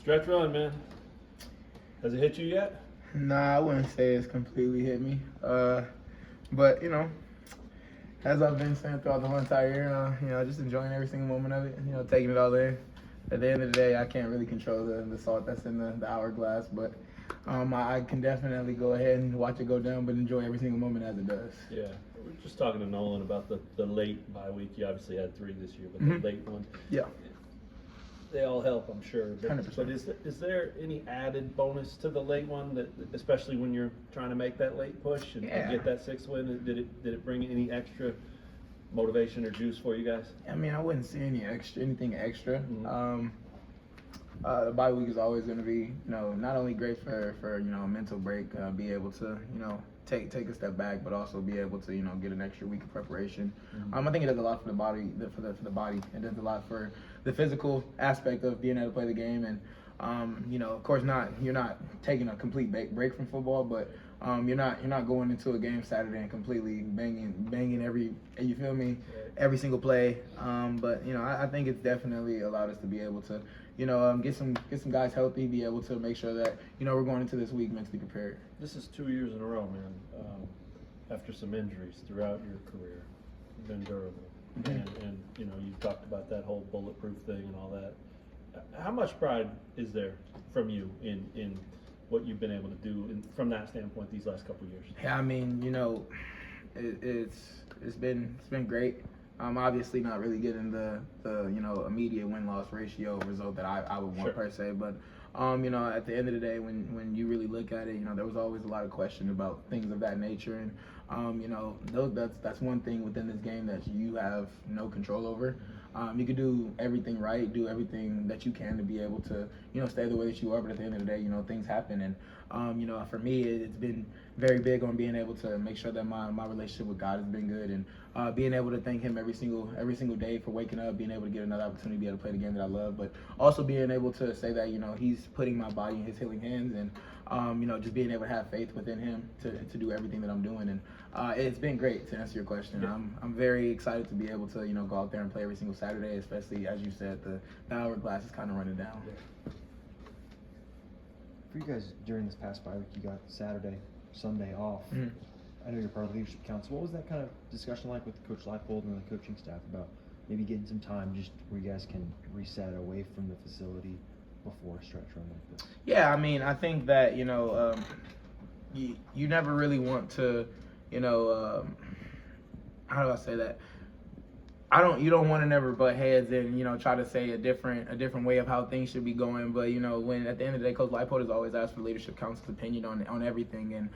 Stretch run, man. Has it hit you yet? Nah, I wouldn't say it's completely hit me. But as I've been saying throughout the whole entire year, just enjoying every single moment of it. Taking it all in. At the end of the day, I can't really control the salt that's in the hourglass, but I can definitely go ahead and watch it go down, but enjoy every single moment as it does. Yeah. We're just talking to Nolan about the late bye week. You obviously had 3 this year, but the late one. Yeah. They all help, I'm sure. But, 100%. but is there any added bonus to the late one, that especially when you're trying to make that late push and get that 6th win? Did it bring any extra motivation or juice for you guys? I mean, I wouldn't see anything extra. Mm-hmm. The bye week is always going to be, not only great for a mental break, be able to, take a step back, but also be able to, get an extra week of preparation. Mm-hmm. I think it does a lot for the body, for the body. It does a lot for the physical aspect of being able to play the game, and of course, you're not taking a complete break from football, but you're not going into a game Saturday and completely banging every single play. But I think it's definitely allowed us to be able to get some guys healthy, be able to make sure that we're going into this week mentally prepared. This is 2 years in a row, man. After some injuries throughout your career, you've been durable, and you've talked about that whole bulletproof thing and all that. How much pride is there from you in what you've been able to do from that standpoint these last couple of years? Yeah, I mean, it's been great. Obviously not really getting the immediate win-loss ratio result that I would want, per se, but at the end of the day, when you really look at it, there was always a lot of question about things of that nature, and that's one thing within this game that you have no control over. You can do everything right, do everything that you can to be able to stay the way that you are, but at the end of the day, things happen, and for me, it's been very big on being able to make sure that my relationship with God has been good, and being able to thank Him every single day for waking up, being able to get another opportunity to be able to play the game that I love, but also being able to say that He's putting my body in His healing hands, and just being able to have faith within Him to do everything that I'm doing, and it's been great. To answer your question, Yeah. I'm very excited to be able to go out there and play every single Saturday, especially as you said, the hourglass is kind of running down. Yeah. For you guys, during this past bye week, you got Saturday, Sunday off. Mm-hmm. I know you're part of the leadership council. What was that kind of discussion like with Coach Leipold and the coaching staff about maybe getting some time just where you guys can reset away from the facility before a stretch run like this? Yeah, I mean, I think that you never really want to, how do I say that? You don't want to never butt heads and try to say a different way of how things should be going, but when at the end of the day, Coach Leipold has always asked for leadership council's opinion on everything, and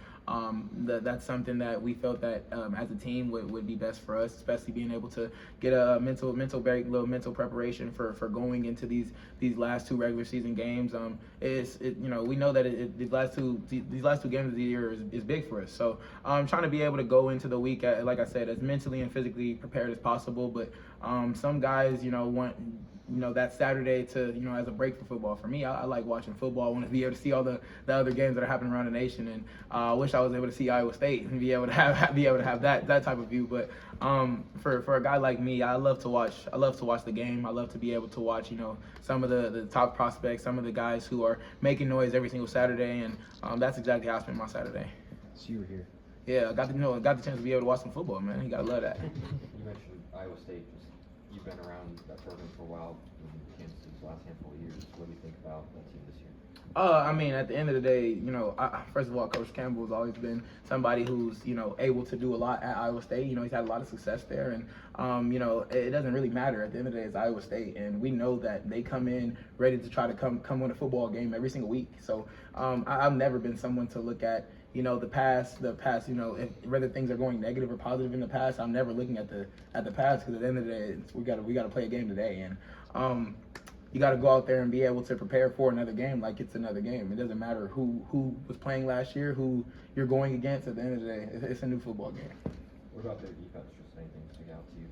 that's something that we felt that as a team would be best for us, especially being able to get a mental break, little mental preparation for going into these last 2 regular season games. We know that these last two games of the year is big for us, so trying to be able to go into the week, like I said, as mentally and physically prepared as possible, but some guys want that Saturday to as a break for football. For me, I like watching football. I want to be able to see all the other games that are happening around the nation, and I wish I was able to see Iowa State and be able to have that type of view. But for a guy like me, I love to watch the game. I love to be able to watch some of the top prospects, some of the guys who are making noise every single Saturday, and that's exactly how I spent my Saturday. So you were here. Yeah, I got the chance to be able to watch some football, man. You gotta love that. You mentioned Iowa State. You've been around that program for a while, in Kansas the last handful of years. What do you think about that team this year? I mean, at the end of the day, first of all, Coach Campbell has always been somebody who's, able to do a lot at Iowa State. He's had a lot of success there, and, it doesn't really matter. At the end of the day, it's Iowa State, and we know that they come in ready to try to come win a football game every single week. So I've never been someone to look at, the past, whether things are going negative or positive in the past. I'm never looking at the past, because at the end of the day, we got to play a game today, and you got to go out there and be able to prepare for another game like it's another game. It doesn't matter who was playing last year, who you're going against. At the end of the day, it's a new football game. What about their defense? Just anything stick out to you?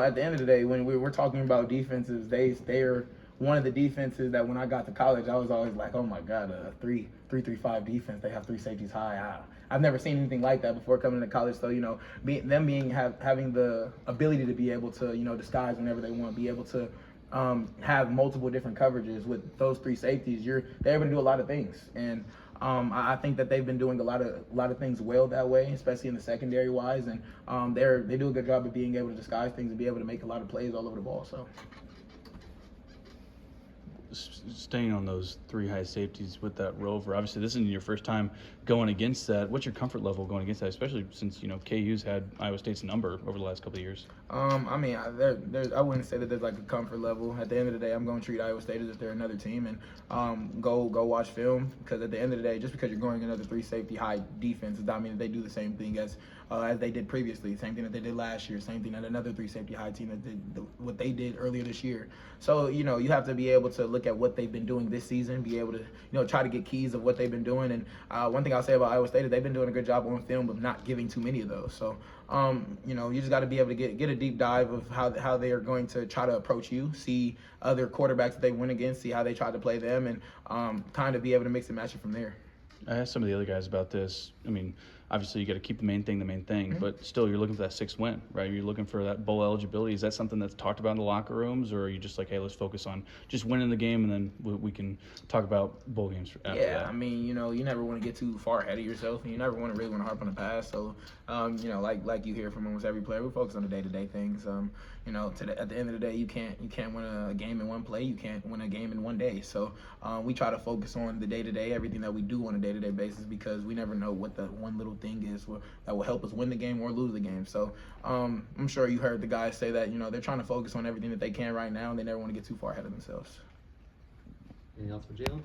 At the end of the day, when we're talking about defenses, they're one of the defenses that when I got to college, I was always like, oh my God, a 3-3-5 defense. They have 3 safeties high. I've never seen anything like that before coming to college. So having the ability to be able to disguise whenever they want, be able to have multiple different coverages with those three safeties, they're able to do a lot of things. And I think that they've been doing a lot of things well that way, especially in the secondary wise. And they do a good job of being able to disguise things and be able to make a lot of plays all over the ball. So. Staying on those three high safeties with that rover, obviously this isn't your first time going against that. What's your comfort level going against that, especially since KU's had Iowa State's number over the last couple of years? I mean, I wouldn't say that there's like a comfort level. At the end of the day, I'm going to treat Iowa State as if they're another team, and go watch film, because at the end of the day, just because you're going another three safety high defense does not mean that they do the same thing as they did previously, same thing that they did last year, same thing that another three safety high team that did what they did earlier this year. So you have to be able to look at what they've been doing this season, be able to try to get keys of what they've been doing. And one thing I'll say about Iowa State is they've been doing a good job on film of not giving too many of those. So you just got to be able to get a deep dive of how they are going to try to approach you, see other quarterbacks that they went against, see how they try to play them, and kind of be able to mix and match it from there. I asked some of the other guys about this. I mean, obviously you got to keep the main thing, Mm-hmm. but still you're looking for that sixth win, right? You're looking for that bowl eligibility. Is that something that's talked about in the locker rooms, or are you just like, hey, let's focus on just winning the game, and then we can talk about bowl games after that? I mean, you never want to get too far ahead of yourself, and you never want to harp on the past. So, like you hear from almost every player, we focus on the day-to-day things. At the end of the day, you can't win a game in one play. You can't win a game in one day. So, we try to focus on the day-to-day, everything that we do on a day-to-day basis, because we never know what the one little thing is that will help us win the game or lose the game. So, I'm sure you heard the guys say that they're trying to focus on everything that they can right now, and they never want to get too far ahead of themselves. Anything else for Jalon?